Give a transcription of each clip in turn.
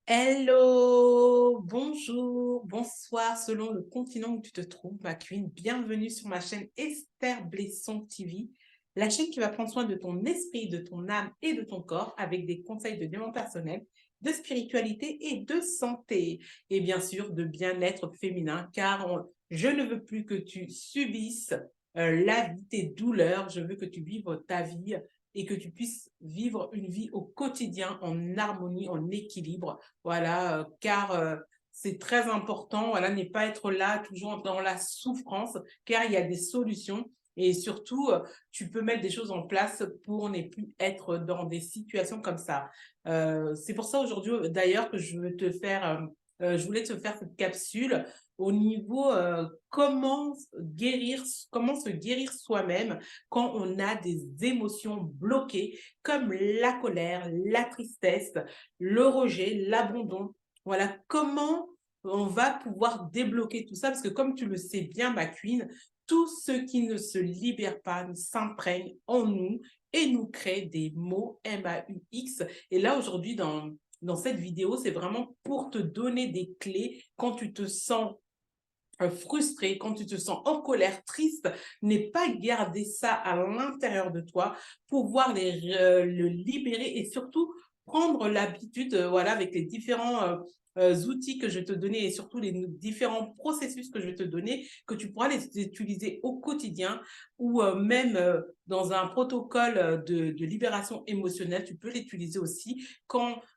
Hello, bonjour, bonsoir, selon le continent où tu te trouves, ma queen. Bienvenue sur ma chaîne Esther Blesson TV, la chaîne qui va prendre soin de ton esprit, de ton âme et de ton corps avec des conseils de développement personnel, de spiritualité et de santé. Et bien sûr, de bien-être féminin, car je ne veux plus que tu subisses la vie, tes douleurs. Je veux que tu vives ta vie et que tu puisses vivre une vie au quotidien en harmonie, en équilibre. Voilà, car c'est très important, voilà, ne pas être là toujours dans la souffrance, car il y a des solutions et surtout, tu peux mettre des choses en place pour ne plus être dans des situations comme ça. C'est pour ça aujourd'hui, d'ailleurs, que je voulais te faire cette capsule au niveau comment se guérir soi-même quand on a des émotions bloquées comme la colère, la tristesse, le rejet, l'abandon. Voilà, comment on va pouvoir débloquer tout ça, parce que comme tu le sais bien, ma queen, tout ce qui ne se libère pas s'imprègne en nous et nous crée des mots MAUX. Et là, aujourd'hui, dans cette vidéo, c'est vraiment pour te donner des clés quand tu te sens frustré, quand tu te sens en colère, triste, n'est pas garder ça à l'intérieur de toi, pouvoir le libérer et surtout prendre l'habitude, voilà, avec les différents outils que je vais te donner et surtout les différents processus que je vais te donner, que tu pourras les utiliser au quotidien ou même dans un protocole de libération émotionnelle, tu peux l'utiliser aussi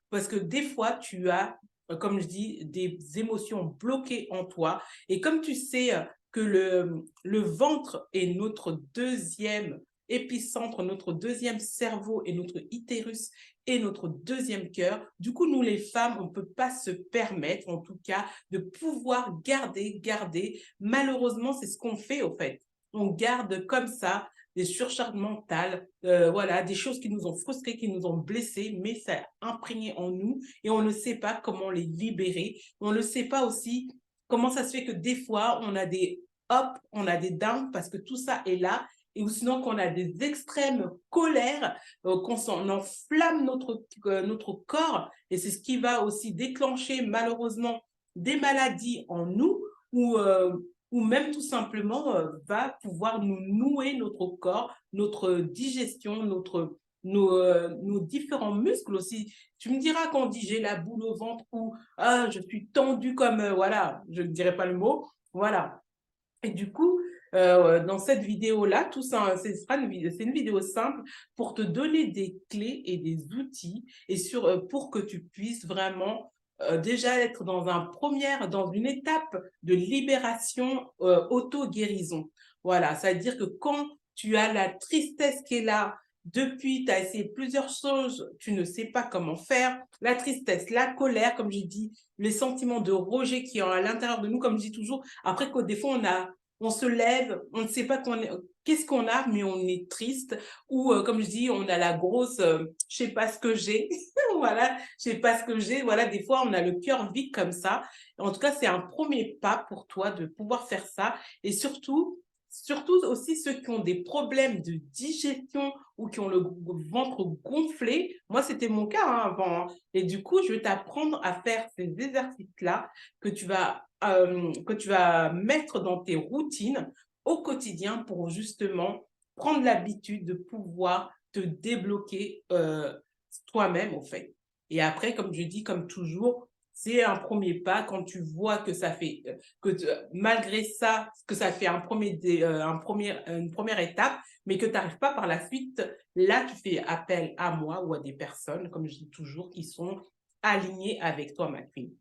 parce que des fois, tu as, comme je dis, des émotions bloquées en toi et comme tu sais que le ventre est notre deuxième épicentre, notre deuxième cerveau et notre utérus est notre deuxième cœur, du coup, nous les femmes, on ne peut pas se permettre, en tout cas, de pouvoir garder. Malheureusement, c'est ce qu'on fait, au fait. On garde comme ça des surcharges mentales, voilà, des choses qui nous ont frustrés, qui nous ont blessés, mais ça a imprégné en nous et on ne sait pas comment les libérer. On ne sait pas aussi comment ça se fait que des fois, on a des up, on a des down parce que tout ça est là et ou sinon qu'on a des extrêmes colères, qu'on s'en enflamme notre corps et c'est ce qui va aussi déclencher malheureusement des maladies en nous ou même tout simplement va pouvoir nous nouer notre corps, notre digestion, nos différents muscles aussi. Tu me diras quand on dit j'ai la boule au ventre ou ah, je suis tendue comme, voilà, je ne dirais pas le mot, voilà. Et du coup, dans cette vidéo-là, tout ça, c'est une vidéo simple pour te donner des clés et des outils et pour que tu puisses vraiment déjà être dans une étape de libération auto-guérison. Voilà, c'est-à-dire que quand tu as la tristesse qui est là, depuis, tu as essayé plusieurs choses, tu ne sais pas comment faire, la tristesse, la colère, comme j'ai dit, les sentiments de rejet qui sont à l'intérieur de nous, comme je dis toujours, après que des fois on se lève, on ne sait pas qu'est-ce qu'on a, mais on est triste. Ou comme je dis, on a la grosse, je sais pas ce que j'ai, voilà, je sais pas ce que j'ai. Voilà, des fois on a le cœur vide comme ça. En tout cas, c'est un premier pas pour toi de pouvoir faire ça. Et surtout aussi ceux qui ont des problèmes de digestion ou qui ont le ventre gonflé. Moi, c'était mon cas hein, avant. Hein. Et du coup, je vais t'apprendre à faire ces exercices-là que tu vas mettre dans tes routines au quotidien pour justement prendre l'habitude de pouvoir te débloquer toi-même, en fait. Et après, comme je dis, comme toujours, c'est un premier pas quand tu vois que ça fait, malgré ça, que ça fait une première étape, mais que tu n'arrives pas par la suite, là, tu fais appel à moi ou à des personnes, comme je dis toujours, qui sont alignées avec toi, ma fille.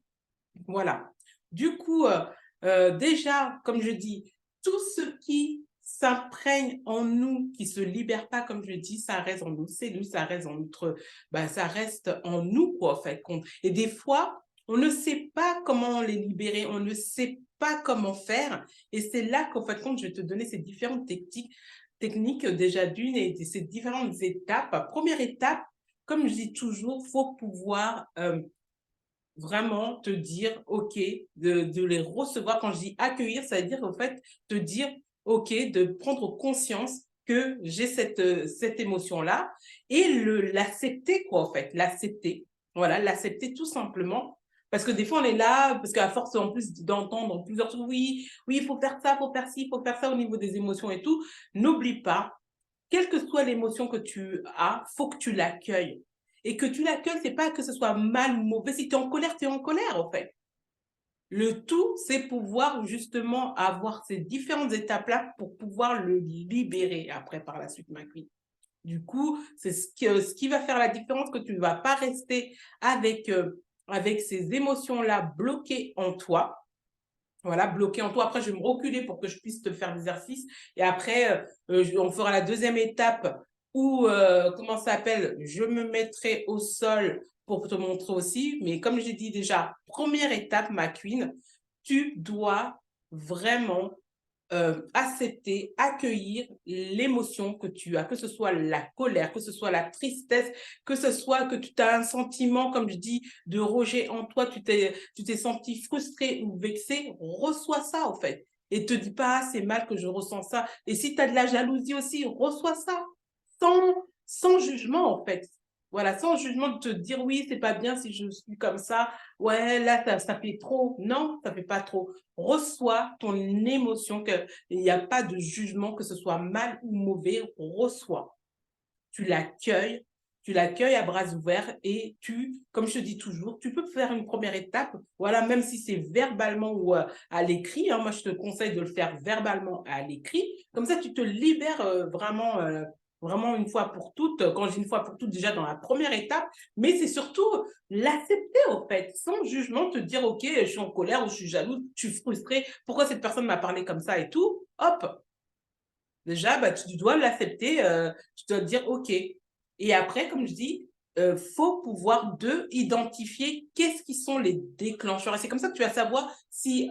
Voilà. Du coup, déjà, comme je dis, tout ce qui s'imprègne en nous, qui se libère pas, comme je dis, ça reste en nos cellules, ça reste ça reste en nous, quoi, en fait. Et des fois, on ne sait pas comment les libérer, on ne sait pas comment faire. Et c'est là qu'en fait, compte, je vais te donner ces différentes techniques déjà d'une et ces différentes étapes. Première étape, comme je dis toujours, faut pouvoir vraiment te dire OK, de les recevoir. Quand je dis accueillir, ça veut dire en fait te dire OK, de prendre conscience que j'ai cette émotion-là et l'accepter quoi en fait, l'accepter. Voilà, l'accepter tout simplement Parce que des fois, on est là, parce qu'à force, en plus, d'entendre plusieurs trucs, oui, oui, il faut faire ça, il faut faire ci, il faut faire ça au niveau des émotions et tout. N'oublie pas, quelle que soit l'émotion que tu as, faut que tu l'accueilles. Et que tu l'accueilles, c'est pas que ce soit mal ou mauvais. Si tu es en colère, tu es en colère, en fait. Le tout, c'est pouvoir justement avoir ces différentes étapes-là pour pouvoir le libérer après par la suite, ma queen. Du coup, c'est ce qui va faire la différence, que tu ne vas pas rester avec ces émotions-là bloquées en toi. Voilà, bloquées en toi. Après, je vais me reculer pour que je puisse te faire l'exercice. Et après, on fera la deuxième étape où, comment ça s'appelle, je me mettrai au sol pour te montrer aussi. Mais comme j'ai dit déjà, première étape, ma queen, tu dois vraiment accepter, accueillir l'émotion que tu as, que ce soit la colère, que ce soit la tristesse, que ce soit que tu as un sentiment, comme je dis, de rejet en toi, tu t'es senti frustré ou vexé, reçois ça en fait. Et te dis pas, ah, c'est mal que je ressens ça. Et si tu as de la jalousie aussi, reçois ça sans jugement en fait. Voilà, sans jugement de te dire oui, c'est pas bien si je suis comme ça. Ouais, là, ça fait trop. Non, ça fait pas trop. Reçois ton émotion, qu'il n'y a pas de jugement, que ce soit mal ou mauvais. Reçois. Tu l'accueilles. Tu l'accueilles à bras ouverts et comme je te dis toujours, tu peux faire une première étape, voilà, même si c'est verbalement ou à l'écrit. Hein, moi, je te conseille de le faire verbalement à l'écrit. Comme ça, tu te libères vraiment une fois pour toutes. Quand je dis une fois pour toutes, déjà dans la première étape, mais c'est surtout l'accepter, au fait, sans jugement, te dire, OK, je suis en colère ou je suis jalouse, je suis frustrée, pourquoi cette personne m'a parlé comme ça et tout. Hop, déjà, bah, tu dois l'accepter, tu dois te dire OK. Et après, comme je dis, faut pouvoir identifier qu'est-ce qui sont les déclencheurs. Et c'est comme ça que tu vas savoir si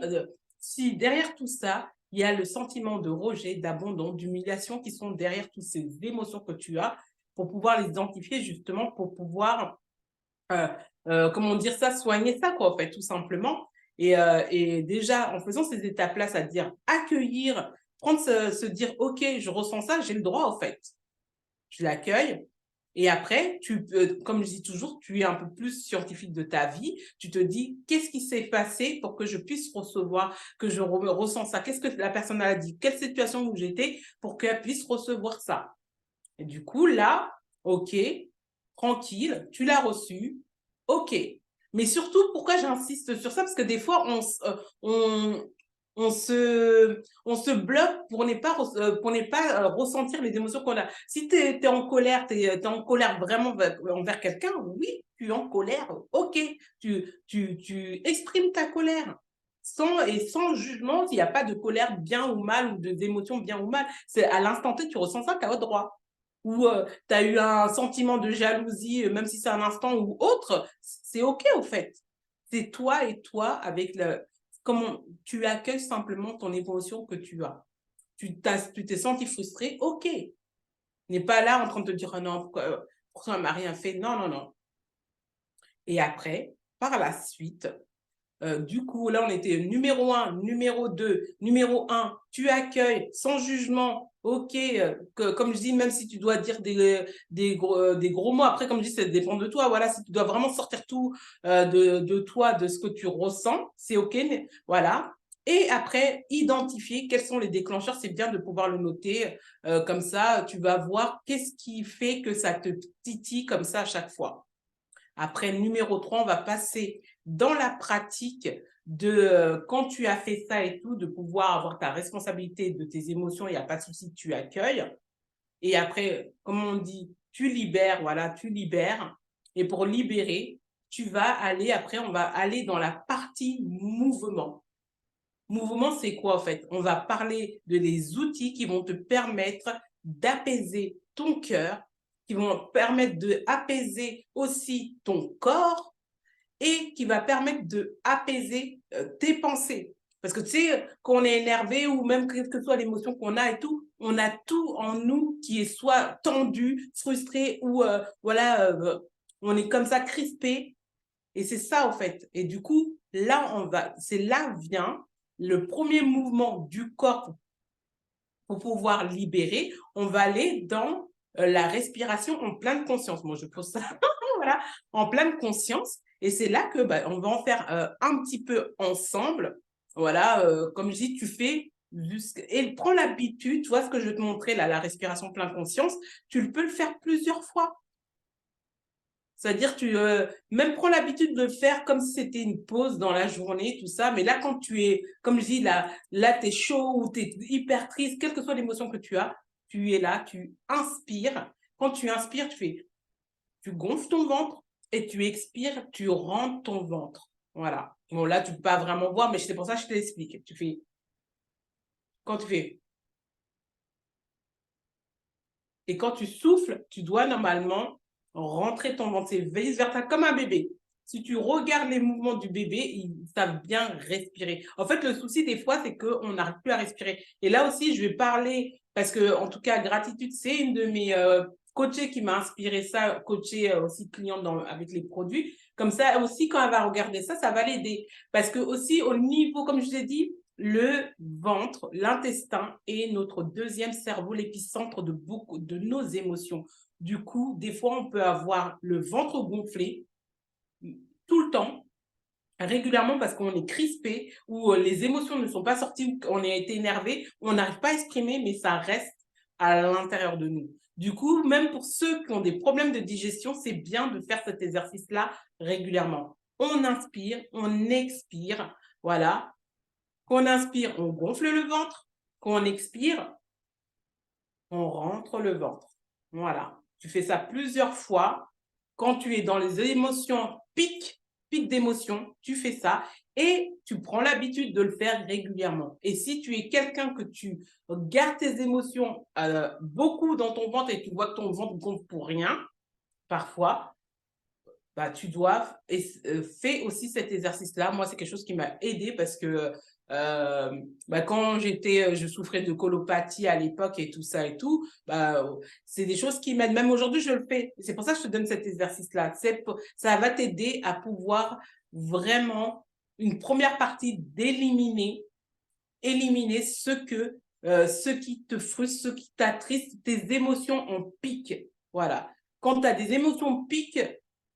derrière tout ça, il y a le sentiment de rejet, d'abandon, d'humiliation qui sont derrière toutes ces émotions que tu as, pour pouvoir les identifier justement, pour pouvoir, euh, comment dire ça, soigner ça, quoi, en fait, tout simplement. Et déjà, en faisant ces étapes-là, c'est-à-dire accueillir, se dire, OK, je ressens ça, j'ai le droit, en fait. Je l'accueille. Et après, comme je dis toujours, tu es un peu plus scientifique de ta vie. Tu te dis, qu'est-ce qui s'est passé pour que je puisse recevoir, que je ressens ça? Qu'est-ce que la personne a dit? Quelle situation où j'étais pour qu'elle puisse recevoir ça? Et du coup, là, OK, tranquille, tu l'as reçu, OK. Mais surtout, pourquoi j'insiste sur ça? Parce que des fois, on se bloque pour ne pas ressentir les émotions qu'on a. Si tu es en colère, tu es en colère vraiment envers quelqu'un, oui, tu es en colère, OK. Tu exprimes ta colère. Sans jugement, il n'y a pas de colère bien ou mal ou d'émotions bien ou mal. C'est à l'instant T, tu ressens ça, tu as le droit. Ou tu as eu un sentiment de jalousie, même si c'est un instant ou autre, c'est OK au fait. C'est toi et toi avec comment tu accueilles simplement ton émotion que tu as. Tu t'es senti frustré, OK. N'est pas là en train de te dire, oh non, pourquoi elle m'a rien fait. Non, non, non. Et après, par la suite, du coup, là, on était numéro 1, numéro 2, numéro 1, tu accueilles sans jugement, OK, comme je dis, même si tu dois dire des gros mots, après, comme je dis, ça dépend de toi. Voilà, si tu dois vraiment sortir tout de toi, de ce que tu ressens, c'est OK, voilà. Et après, identifier quels sont les déclencheurs, c'est bien de pouvoir le noter. Comme ça, tu vas voir qu'est-ce qui fait que ça te titille comme ça à chaque fois. Après, numéro 3, on va passer dans la pratique de quand tu as fait ça et tout, de pouvoir avoir ta responsabilité de tes émotions, il n'y a pas de souci, tu accueilles. Et après, comme on dit, tu libères, voilà, tu libères. Et pour libérer, après, on va aller dans la partie mouvement. Mouvement, c'est quoi en fait? On va parler de les outils qui vont te permettre d'apaiser ton cœur, qui vont permettre d'apaiser aussi ton corps et qui va permettre d'apaiser tes pensées. Parce que tu sais, quand on est énervé ou même quelle que soit l'émotion qu'on a et tout, on a tout en nous qui est soit tendu, frustré ou voilà, on est comme ça crispé. Et c'est ça, en fait. Et du coup, c'est là vient le premier mouvement du corps pour pouvoir libérer. On va aller dans la respiration en pleine conscience. Moi, je pose ça, voilà, en pleine conscience. Et c'est là que on va en faire un petit peu ensemble. Voilà, comme je dis, tu fais et prends l'habitude, tu vois ce que je vais te montrer là, la respiration pleine conscience, tu peux le faire plusieurs fois. C'est-à-dire, même prends l'habitude de le faire comme si c'était une pause dans la journée, tout ça. Mais là, quand tu es, comme je dis, là tu es chaud ou tu es hyper triste, quelle que soit l'émotion que tu es là, tu inspires. Quand tu inspires, tu gonfles ton ventre et tu expires, tu rentres ton ventre. Voilà. Bon, là, tu ne peux pas vraiment voir, mais c'est pour ça que je t'explique. Quand tu fais, et quand tu souffles, tu dois normalement rentrer ton ventre. C'est vice-versa, comme un bébé. Si tu regardes les mouvements du bébé, ils savent bien respirer. En fait, le souci des fois, c'est qu'on n'arrive plus à respirer. Et là aussi, je vais parler, parce que en tout cas, gratitude, c'est une de mes coachées qui m'a inspiré ça, coachée aussi cliente avec les produits. Comme ça, aussi, quand elle va regarder ça, ça va l'aider. Parce que aussi, au niveau, comme je l'ai dit, le ventre, l'intestin est notre deuxième cerveau, l'épicentre de beaucoup de nos émotions. Du coup, des fois, on peut avoir le ventre gonflé tout le temps, régulièrement parce qu'on est crispé ou les émotions ne sont pas sorties, on a été énervé, on n'arrive pas à exprimer, mais ça reste à l'intérieur de nous. Du coup, même pour ceux qui ont des problèmes de digestion, c'est bien de faire cet exercice-là régulièrement. On inspire, on expire, voilà. Quand on inspire, on gonfle le ventre. Quand on expire, on rentre le ventre. Voilà. Tu fais ça plusieurs fois. Quand tu es dans les émotions, pic d'émotions, tu fais ça et tu prends l'habitude de le faire régulièrement. Et si tu es quelqu'un que tu gardes tes émotions beaucoup dans ton ventre et tu vois que ton ventre gonfle pour rien, parfois, tu dois fais aussi cet exercice-là. Moi, c'est quelque chose qui m'a aidé parce que quand je souffrais de colopathie à l'époque et tout ça et tout, c'est des choses qui m'aident. Même aujourd'hui, je le fais. C'est pour ça que je te donne cet exercice-là. Ça va t'aider à pouvoir vraiment, une première partie, éliminer ce qui te frustre, ce qui t'attriste, tes émotions en pic. Voilà. Quand tu as des émotions pic,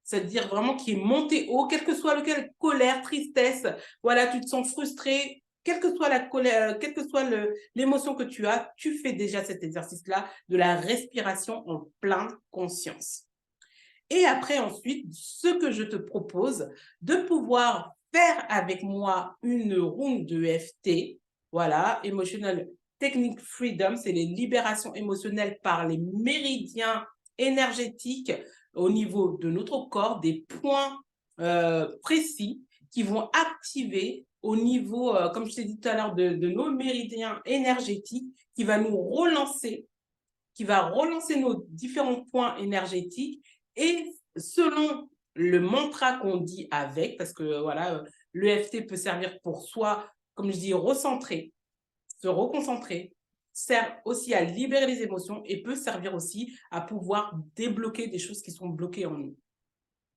c'est-à-dire vraiment qui est monté haut, quel que soit lequel, colère, tristesse, voilà, tu te sens frustré, quelle que soit la colère, quelle que soit l'émotion que tu as, tu fais déjà cet exercice-là de la respiration en pleine conscience. Et après, ensuite, ce que je te propose, de pouvoir faire avec moi une room de EFT, voilà, Emotional Technique Freedom, c'est les libérations émotionnelles par les méridiens énergétiques au niveau de notre corps, des points précis qui vont activer au niveau, comme je t'ai dit tout à l'heure, de nos méridiens énergétiques, qui va nous relancer, qui va relancer nos différents points énergétiques et selon le mantra qu'on dit avec, parce que voilà, l'EFT peut servir pour soi, comme je dis, recentrer, se reconcentrer, sert aussi à libérer les émotions et peut servir aussi à pouvoir débloquer des choses qui sont bloquées en nous.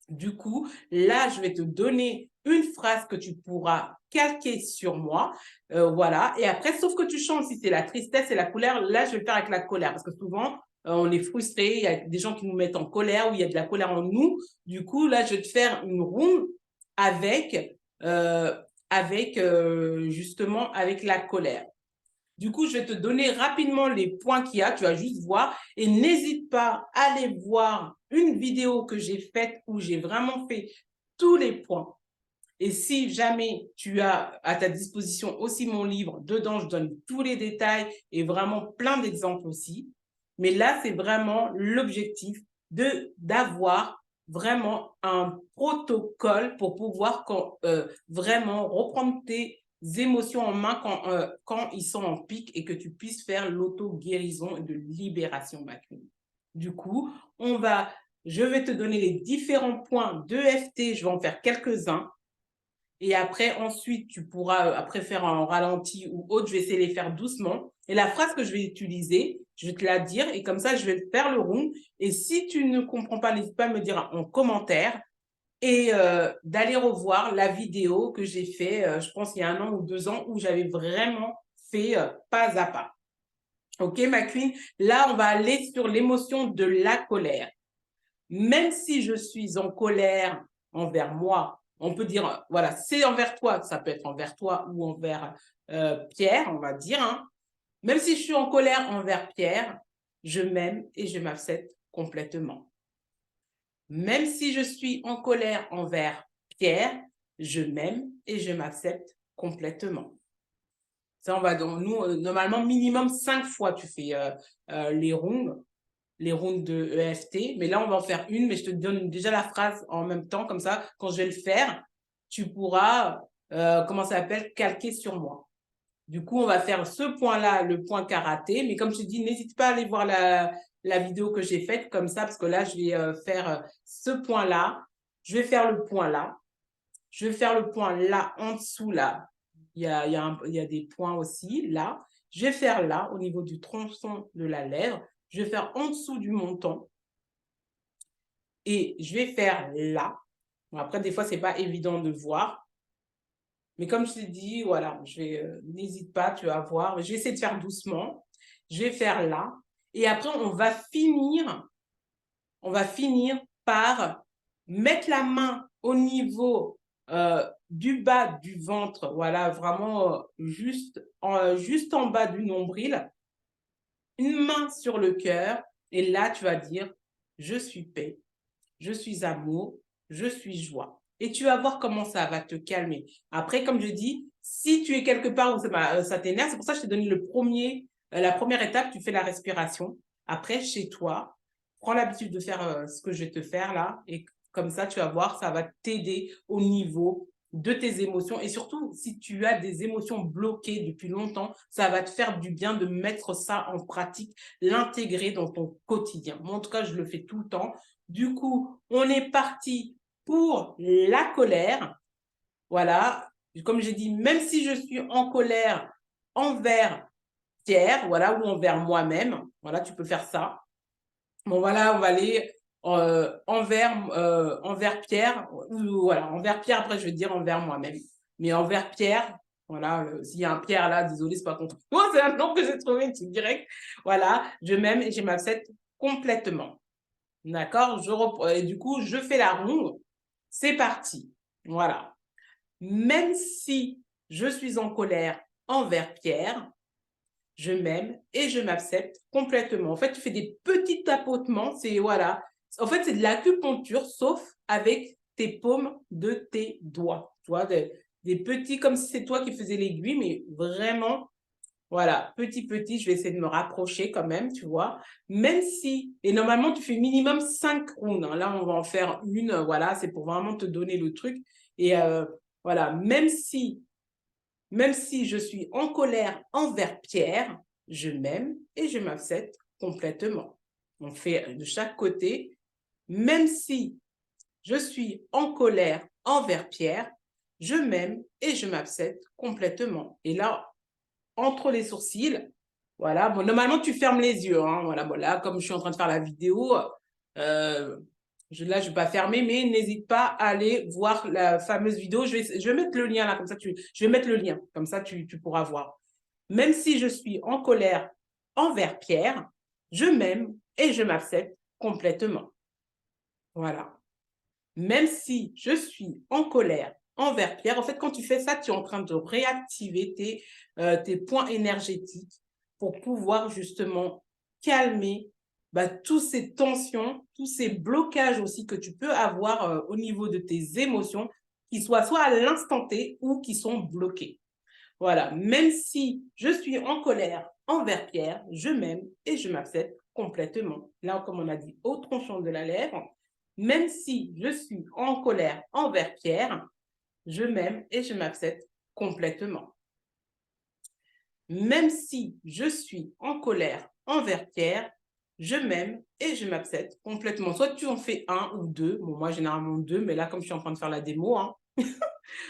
Du coup, là, je vais te donner une phrase que tu pourras calquer sur moi. Voilà. Et après, sauf que tu changes si c'est la tristesse et la colère. Là, je vais le faire avec la colère parce que souvent, on est frustré. Il y a des gens qui nous mettent en colère ou il y a de la colère en nous. Du coup, là, je vais te faire une room avec, justement, avec la colère. Du coup, je vais te donner rapidement les points qu'il y a. Tu vas juste voir. Et n'hésite pas à aller voir une vidéo que j'ai faite où j'ai vraiment fait tous les points. Et si jamais tu as à ta disposition aussi mon livre, dedans, je donne tous les détails et vraiment plein d'exemples aussi. Mais là, c'est vraiment l'objectif d'avoir vraiment un protocole pour pouvoir vraiment reprendre tes émotions en main quand ils sont en pic et que tu puisses faire l'auto-guérison et de libération masculine. Du coup, je vais te donner les différents points d'EFT, je vais en faire quelques-uns. Et après, ensuite, tu pourras après faire un ralenti ou autre. Je vais essayer de les faire doucement. Et la phrase que je vais utiliser, je vais te la dire. Et comme ça, je vais faire le rond. Et si tu ne comprends pas, n'hésite pas à me dire en commentaire. Et d'aller revoir la vidéo que j'ai fait, je pense, il y a 1 an ou 2 ans, où j'avais vraiment fait pas à pas. OK, ma queen? Là, on va aller sur l'émotion de la colère. Même si je suis en colère, envers moi, on peut dire, voilà, c'est envers toi, ça peut être envers toi ou envers Pierre, on va dire, hein. Même si je suis en colère envers Pierre, je m'aime et je m'accepte complètement. Même si je suis en colère envers Pierre, je m'aime et je m'accepte complètement. Ça, on va donc, nous, normalement, minimum 5 fois, tu fais les rounds de EFT. Mais là, on va en faire une, mais je te donne déjà la phrase en même temps, comme ça, quand je vais le faire, tu pourras, comment ça s'appelle, calquer sur moi. Du coup, on va faire ce point-là, le point karaté. Mais comme je te dis, n'hésite pas à aller voir la vidéo que j'ai faite comme ça, parce que là, je vais faire ce point-là. Je vais faire le point là. Je vais faire le point là, en dessous, là. Il y a des points aussi, là. Je vais faire là, au niveau du tronçon de la lèvre. Je vais faire en dessous du menton. Et je vais faire là. Bon, après, des fois, ce n'est pas évident de voir. Mais comme je t'ai dit, voilà, n'hésite pas, tu vas voir. Je vais essayer de faire doucement. Je vais faire là. Et après, on va finir par mettre la main au niveau du bas du ventre, voilà, vraiment juste en bas du nombril, une main sur le cœur, et là, tu vas dire, je suis paix, je suis amour, je suis joie. Et tu vas voir comment ça va te calmer. Après, comme je dis, si tu es quelque part où ça t'énerve, c'est pour ça que je t'ai donné la première étape, tu fais la respiration. Après, chez toi, prends l'habitude de faire ce que je vais te faire là. Et comme ça, tu vas voir, ça va t'aider au niveau de tes émotions. Et surtout, si tu as des émotions bloquées depuis longtemps, ça va te faire du bien de mettre ça en pratique, l'intégrer dans ton quotidien. Moi, en tout cas, je le fais tout le temps. Du coup, on est parti pour la colère. Voilà, comme j'ai dit, même si je suis en colère envers Pierre, voilà, ou envers moi-même, voilà, tu peux faire ça. Bon, voilà, on va aller envers Pierre, ou voilà, envers Pierre, après je vais dire envers moi-même. Mais envers Pierre, voilà, s'il y a un Pierre là, désolé, c'est pas contre moi, c'est un nom que j'ai trouvé tout direct. Voilà, je m'aime et je m'accepte complètement. D'accord? Et du coup, je fais la ronde. C'est parti. Voilà. Même si je suis en colère envers Pierre, je m'aime et je m'accepte complètement. En fait, tu fais des petits tapotements. C'est, voilà. En fait, c'est de l'acupuncture, sauf avec tes paumes de tes doigts. Tu vois, des petits, comme si c'est toi qui faisais l'aiguille, mais vraiment voilà, petit, je vais essayer de me rapprocher quand même, tu vois. Même si, et normalement, tu fais minimum 5 rounds, hein. Là, on va en faire une, voilà, c'est pour vraiment te donner le truc. Et voilà, même si je suis en colère envers Pierre, je m'aime et je m'accepte complètement. On fait de chaque côté. Même si je suis en colère envers Pierre, je m'aime et je m'accepte complètement. Et là, entre les sourcils. Voilà, bon, normalement, tu fermes les yeux, hein. Voilà, bon, là, comme je suis en train de faire la vidéo, là, je ne vais pas fermer, mais n'hésite pas à aller voir la fameuse vidéo. Je vais mettre le lien là, comme ça, je vais mettre le lien, comme ça, tu pourras voir. Même si je suis en colère envers Pierre, je m'aime et je m'accepte complètement. Voilà. Même si je suis en colère envers Pierre, en fait, quand tu fais ça, tu es en train de réactiver tes points énergétiques pour pouvoir justement calmer toutes ces tensions, tous ces blocages aussi que tu peux avoir au niveau de tes émotions, qui soient soit à l'instant T ou qui sont bloqués. Voilà, même si je suis en colère envers Pierre, je m'aime et je m'accepte complètement. Là, comme on a dit, au tronçon de la lèvre, même si je suis en colère envers Pierre, je m'aime et je m'accepte complètement. Même si je suis en colère envers Pierre, je m'aime et je m'accepte complètement. Soit tu en fais un ou deux, bon, moi généralement deux, mais là comme je suis en train de faire la démo, hein,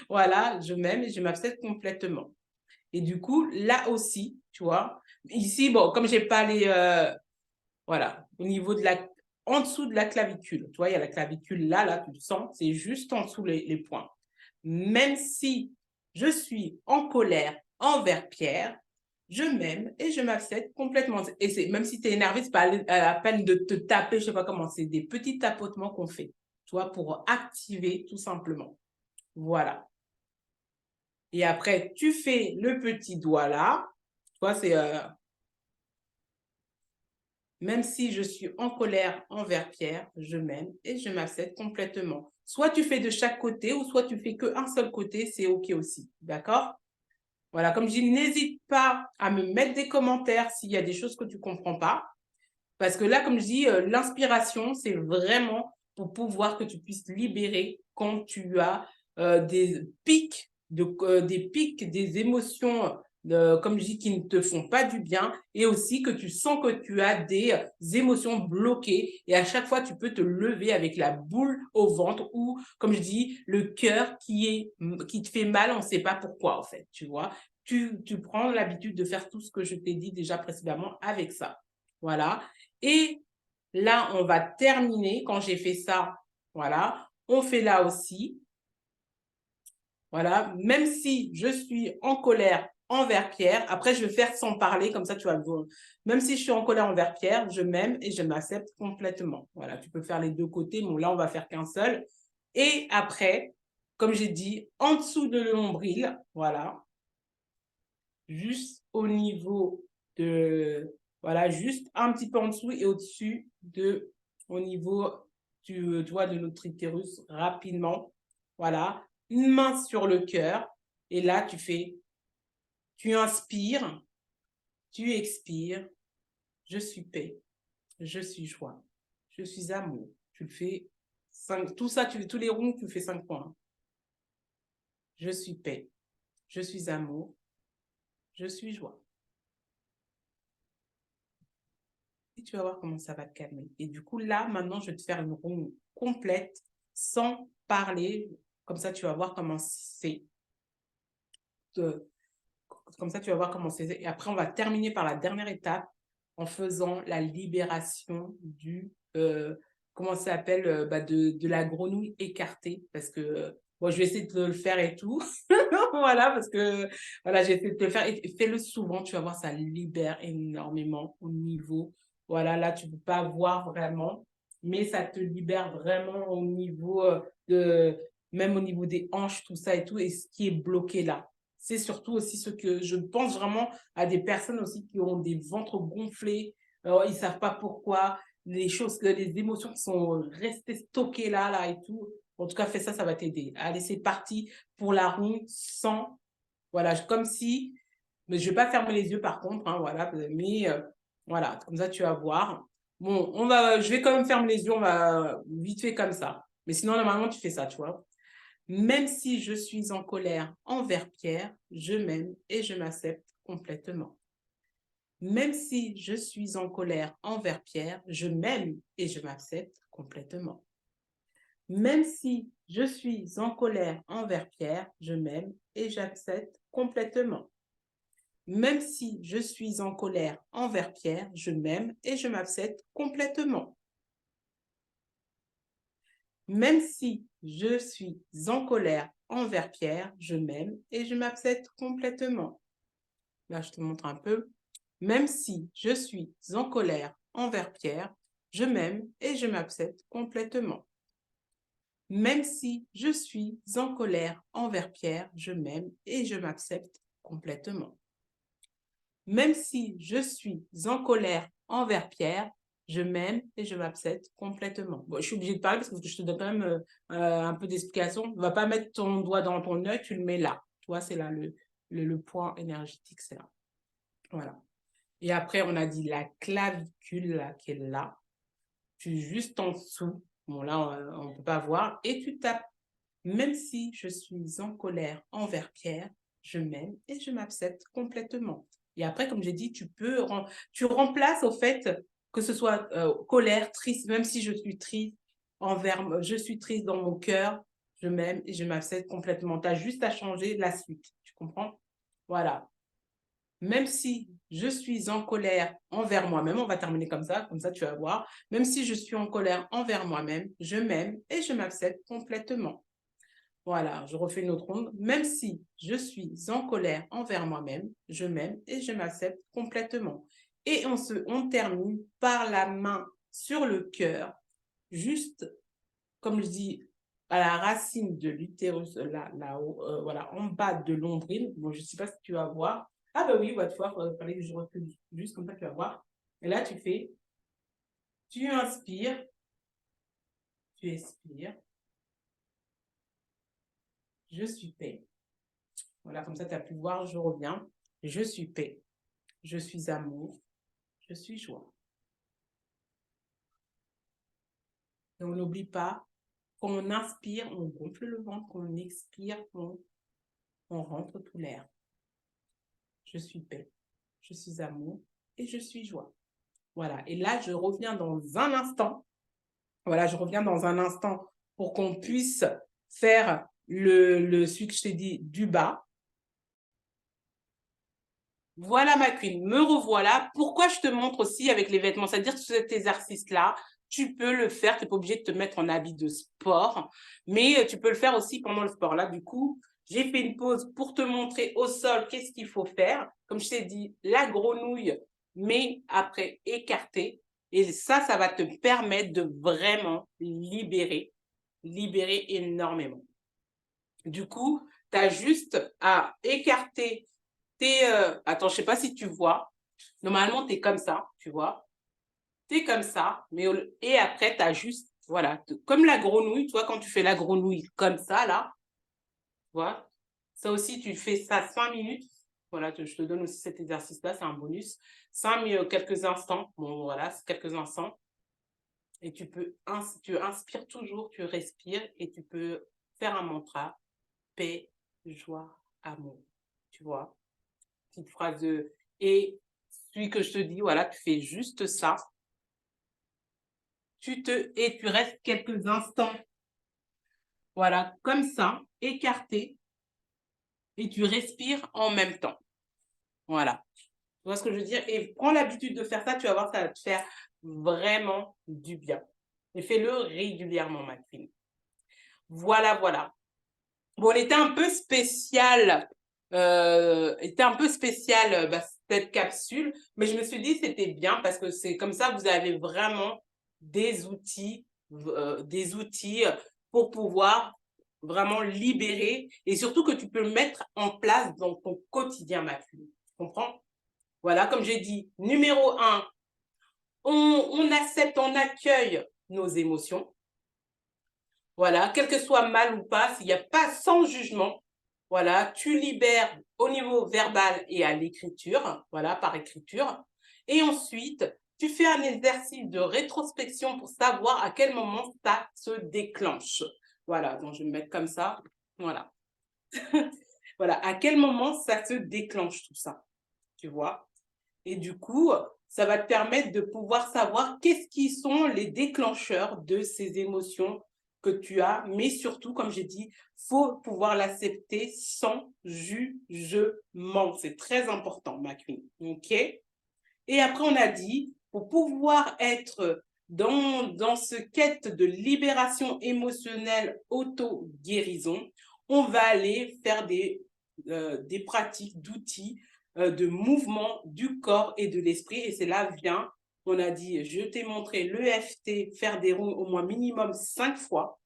voilà, je m'aime et je m'accepte complètement. Et du coup, là aussi, tu vois, ici, bon, comme j'ai pas voilà, au niveau en dessous de la clavicule, tu vois, il y a la clavicule là, tu le sens, c'est juste en dessous les points. Même si je suis en colère envers Pierre, je m'aime et je m'accepte complètement. Et même si tu es énervé, c'est pas à la peine de te taper, je sais pas comment, c'est des petits tapotements qu'on fait. tu vois, pour activer tout simplement. Voilà. Et après, tu fais le petit doigt là. Tu vois, c'est même si je suis en colère envers Pierre, je m'aime et je m'accepte complètement. Soit tu fais de chaque côté ou soit tu fais qu'un seul côté, c'est OK aussi. D'accord? Voilà, comme je dis, n'hésite pas à me mettre des commentaires s'il y a des choses que tu ne comprends pas. Parce que là, comme je dis, l'inspiration, c'est vraiment pour pouvoir que tu puisses libérer quand tu as des pics, des émotions, comme je dis, qui ne te font pas du bien et aussi que tu sens que tu as des émotions bloquées et à chaque fois, tu peux te lever avec la boule au ventre ou, comme je dis, le cœur qui te fait mal, on ne sait pas pourquoi, en fait, tu vois. Tu prends l'habitude de faire tout ce que je t'ai dit déjà précédemment avec ça. Voilà. Et là, on va terminer. Quand j'ai fait ça, voilà, on fait là aussi. Voilà, même si je suis en colère envers Pierre, après je vais faire sans parler, comme ça tu vas voir. Même si je suis en colère envers Pierre, je m'aime et je m'accepte complètement. Voilà, tu peux faire les deux côtés, mais là on va faire qu'un seul. Et après, comme j'ai dit, en dessous de le nombril, voilà, juste au niveau de, voilà, juste un petit peu en dessous et au-dessus de, au niveau tu vois, de notre utérus, rapidement. Voilà, une main sur le cœur et là, tu inspires, tu expires, je suis paix, je suis joie, je suis amour. Tu le fais 5, tout ça, tous les ronds, tu fais 5 points. Je suis paix, je suis amour, je suis joie. Et tu vas voir comment ça va te calmer. Et du coup, là, maintenant, je vais te faire une ronde complète sans parler. Comme ça, tu vas voir comment c'est. Comme ça, tu vas voir comment c'est. Et après, on va terminer par la dernière étape en faisant la libération comment ça s'appelle, de la grenouille écartée. Parce que, bon, je vais essayer de le faire et tout. Voilà, parce que, voilà, j'ai essayé de te le faire. Et fais-le souvent, tu vas voir, ça libère énormément au niveau. Voilà, là, tu ne peux pas voir vraiment, mais ça te libère vraiment au niveau même au niveau des hanches, tout ça et tout, et ce qui est bloqué là. C'est surtout aussi ce que je pense vraiment à des personnes aussi qui ont des ventres gonflés, ils ne savent pas pourquoi, les émotions qui sont restées stockées là et tout. En tout cas, fais ça, ça va t'aider. Allez, c'est parti pour la ronde sans, voilà, comme si, mais je ne vais pas fermer les yeux par contre, hein, voilà, mais voilà, comme ça tu vas voir. Bon, je vais quand même fermer les yeux, on va vite fait comme ça. Mais sinon, normalement, tu fais ça, tu vois. Même si je suis en colère envers Pierre, je m'aime et je m'accepte complètement. Même si je suis en colère envers Pierre, je m'aime et je m'accepte complètement. Même si je suis en colère envers Pierre, je m'aime et j'accepte complètement. Même si je suis en colère envers Pierre, je m'aime et je m'accepte complètement. Même si je suis en colère envers Pierre, je m'aime et je m'accepte complètement. Là, je te montre un peu. Même si je suis en colère envers Pierre, je m'aime et je m'accepte complètement. Même si je suis en colère envers Pierre, je m'aime et je m'accepte complètement. Même si je suis en colère envers Pierre, je m'aime et je m'accepte complètement. Bon, je suis obligée de parler parce que je te donne quand même un peu d'explication. Ne va pas mettre ton doigt dans ton œil, tu le mets là. Tu vois, c'est là le point énergétique, c'est là. Voilà. Et après, on a dit la clavicule là, qui est là. Tu es juste en dessous. Bon, là, on ne peut pas voir. Et tu tapes. Même si je suis en colère envers Pierre, je m'aime et je m'accepte complètement. Et après, comme j'ai dit, tu remplaces au fait que ce soit colère, triste, même si je suis triste je suis triste dans mon cœur, je m'aime et je m'accepte complètement. Tu as juste à changer la suite. Tu comprends? Voilà. Même si je suis en colère envers moi-même, on va terminer comme ça tu vas voir. Même si je suis en colère envers moi-même, je m'aime et je m'accepte complètement. Voilà, je refais une autre ronde. Même si je suis en colère envers moi-même, je m'aime et je m'accepte complètement. Et on termine par la main sur le cœur, juste comme je dis, à la racine de l'utérus, là-haut, voilà, en bas de l'ombril. Bon, je ne sais pas si tu vas voir. Ah ben oui, bah, tu vois, il fallait que je recule juste comme ça, tu vas voir. Et là, tu inspires, tu expires. Je suis paix. Voilà, comme ça, tu as pu voir, je reviens. Je suis paix. Je suis amour. Je suis joie. Et on n'oublie pas, quand on inspire, on gonfle le ventre. Quand on expire, on rentre tout l'air. Je suis paix. Je suis amour. Et je suis joie. Voilà. Et là, je reviens dans un instant. Voilà, je reviens dans un instant pour qu'on puisse faire celui que je t'ai dit du bas. Voilà ma queen, me revoilà. Pourquoi je te montre aussi avec les vêtements? C'est-à-dire que cet exercice-là, tu peux le faire, tu n'es pas obligé de te mettre en habit de sport, mais tu peux le faire aussi pendant le sport. Là, du coup, j'ai fait une pause pour te montrer au sol qu'est-ce qu'il faut faire. Comme je t'ai dit, la grenouille, mais après écarter. Et ça va te permettre de vraiment libérer énormément. Du coup, tu as juste à écarter attends, je sais pas si tu vois. Normalement, tu es comme ça, tu vois. Tu es comme ça, et après, tu as juste, voilà, comme la grenouille, tu vois, quand tu fais la grenouille comme ça, là, tu vois. Ça aussi, tu fais ça 5 minutes. Voilà, je te donne aussi cet exercice-là, c'est un bonus. 5 quelques instants. Bon, voilà, c'est quelques instants. Et tu inspires toujours, tu respires et tu peux faire un mantra. Paix, joie, amour. Tu vois, petite phrase de... Et celui que je te dis, voilà, tu fais juste ça. Et tu restes quelques instants, voilà, comme ça, écarté, et tu respires en même temps. Voilà. Tu vois ce que je veux dire? Et prends l'habitude de faire ça, tu vas voir, ça va te faire vraiment du bien. Et fais-le régulièrement, ma queen. Voilà, voilà. Bon, on était un peu spécial, cette capsule, mais je me suis dit c'était bien parce que c'est comme ça vous avez vraiment des outils pour pouvoir vraiment libérer et surtout que tu peux le mettre en place dans ton quotidien, ma fille. Tu comprends? Voilà, comme j'ai dit, numéro 1, on accepte, on accueille nos émotions. Voilà, quel que soit mal ou pas, s'il n'y a pas sans jugement, voilà, tu libères au niveau verbal et à l'écriture, voilà, par écriture. Et ensuite, tu fais un exercice de rétrospection pour savoir à quel moment ça se déclenche. Voilà, donc je vais me mettre comme ça, voilà. Voilà, à quel moment ça se déclenche tout ça, tu vois. Et du coup, ça va te permettre de pouvoir savoir qu'est-ce qui sont les déclencheurs de ces émotions que tu as, mais surtout, comme j'ai dit, faut pouvoir l'accepter sans jugement. C'est très important, ma queen. OK? Et après, on a dit, pour pouvoir être dans ce quête de libération émotionnelle auto-guérison, on va aller faire des pratiques d'outils, de mouvements du corps et de l'esprit. Et c'est là vient, on a dit, je t'ai montré l'EFT, faire des ronds au moins minimum 5 fois.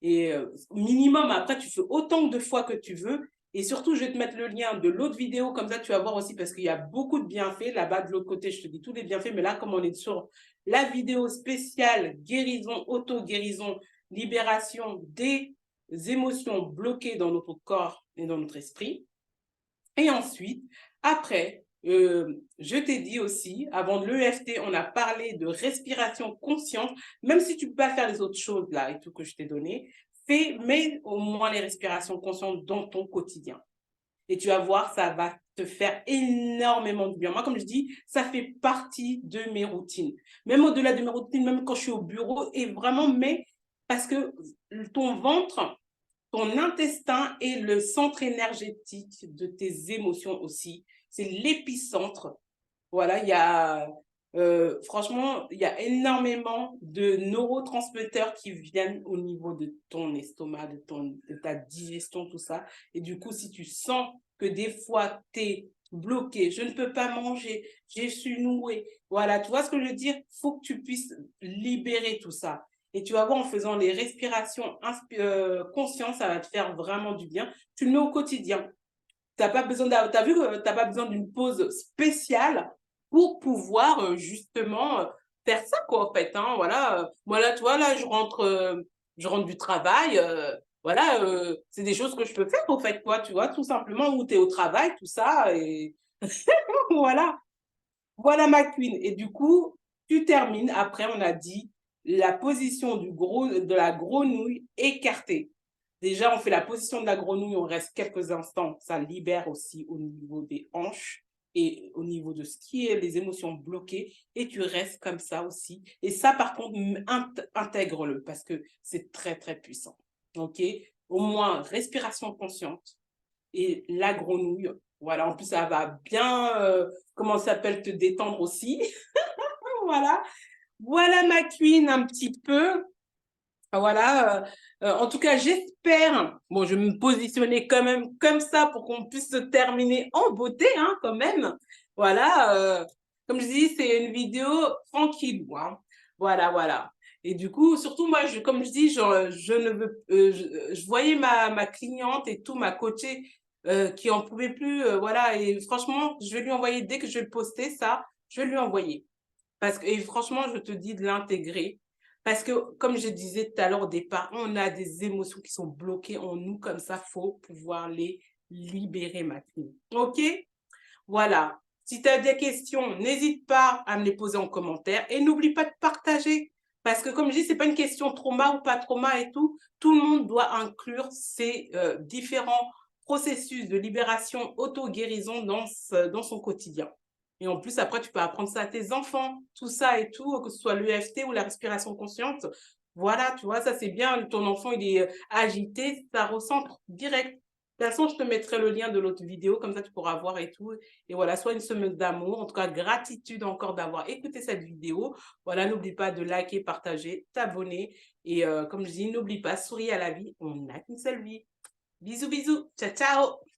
Et minimum, après, tu fais autant de fois que tu veux. Et surtout, je vais te mettre le lien de l'autre vidéo, comme ça tu vas voir aussi, parce qu'il y a beaucoup de bienfaits. Là-bas, de l'autre côté, je te dis tous les bienfaits, mais là, comme on est sur la vidéo spéciale guérison, auto-guérison, libération des émotions bloquées dans notre corps et dans notre esprit. Et ensuite, après, je t'ai dit aussi, avant de l'EFT, on a parlé de respiration consciente. Même si tu ne peux pas faire les autres choses là et tout que je t'ai donné, mets au moins les respirations conscientes dans ton quotidien. Et tu vas voir, ça va te faire énormément de bien. Moi, comme je dis, ça fait partie de mes routines. Même au-delà de mes routines, même quand je suis au bureau, et vraiment, mais parce que ton ventre, ton intestin est le centre énergétique de tes émotions aussi. C'est l'épicentre. Voilà, franchement, il y a énormément de neurotransmetteurs qui viennent au niveau de ton estomac, de ta digestion, tout ça. Et du coup, si tu sens que des fois, tu es bloqué, je ne peux pas manger, je suis nouée. Voilà, tu vois ce que je veux dire? Il faut que tu puisses libérer tout ça. et tu vas voir en faisant les respirations conscientes, ça va te faire vraiment du bien. Tu le mets au quotidien. T'as pas besoin t'as vu que t'as pas besoin d'une pause spéciale pour pouvoir justement faire ça quoi en fait hein, voilà moi là tu vois là je rentre du travail voilà c'est des choses que je peux faire en fait quoi tu vois tout simplement où tu es au travail tout ça et voilà voilà ma queen et du coup tu termines après on a dit la position de la grenouille écartée. Déjà, on fait la position de la grenouille, on reste quelques instants, ça libère aussi au niveau des hanches et au niveau de ce qui est les émotions bloquées, et tu restes comme ça aussi. Et ça, par contre, intègre-le parce que c'est très, très puissant. OK? Au moins, respiration consciente et la grenouille. Voilà, en plus, ça va bien, comment ça s'appelle, te détendre aussi. Voilà. Voilà ma queen un petit peu. Voilà, en tout cas, j'espère, bon, je vais me positionner quand même comme ça pour qu'on puisse se terminer en beauté, hein, quand même. Voilà, comme je dis, c'est une vidéo tranquille, hein. Voilà, voilà. Et du coup, surtout moi, comme je dis, je ne veux, je voyais ma cliente et tout, ma coachée, qui en pouvait plus, voilà. Et franchement, je vais lui envoyer, dès que je vais le poster, ça, je vais lui envoyer. Parce que, et franchement, je te dis de l'intégrer. Parce que, comme je disais tout à l'heure au départ, on a des émotions qui sont bloquées en nous, comme ça, faut pouvoir les libérer maintenant. OK? Voilà. Si tu as des questions, n'hésite pas à me les poser en commentaire et n'oublie pas de partager. Parce que, comme je dis, c'est pas une question trauma ou pas trauma et tout. Tout le monde doit inclure ces différents processus de libération auto-guérison dans son quotidien. Et en plus, après, tu peux apprendre ça à tes enfants, tout ça et tout, que ce soit l'EFT ou la respiration consciente. Voilà, tu vois, ça c'est bien. Ton enfant, il est agité, ça recentre direct. De toute façon, je te mettrai le lien de l'autre vidéo, comme ça tu pourras voir et tout. Et voilà, sois une semeuse d'amour. En tout cas, gratitude encore d'avoir écouté cette vidéo. Voilà, n'oublie pas de liker, partager, t'abonner. Et comme je dis, n'oublie pas, souris à la vie, on n'a qu'une seule vie. Bisous, bisous. Ciao, ciao.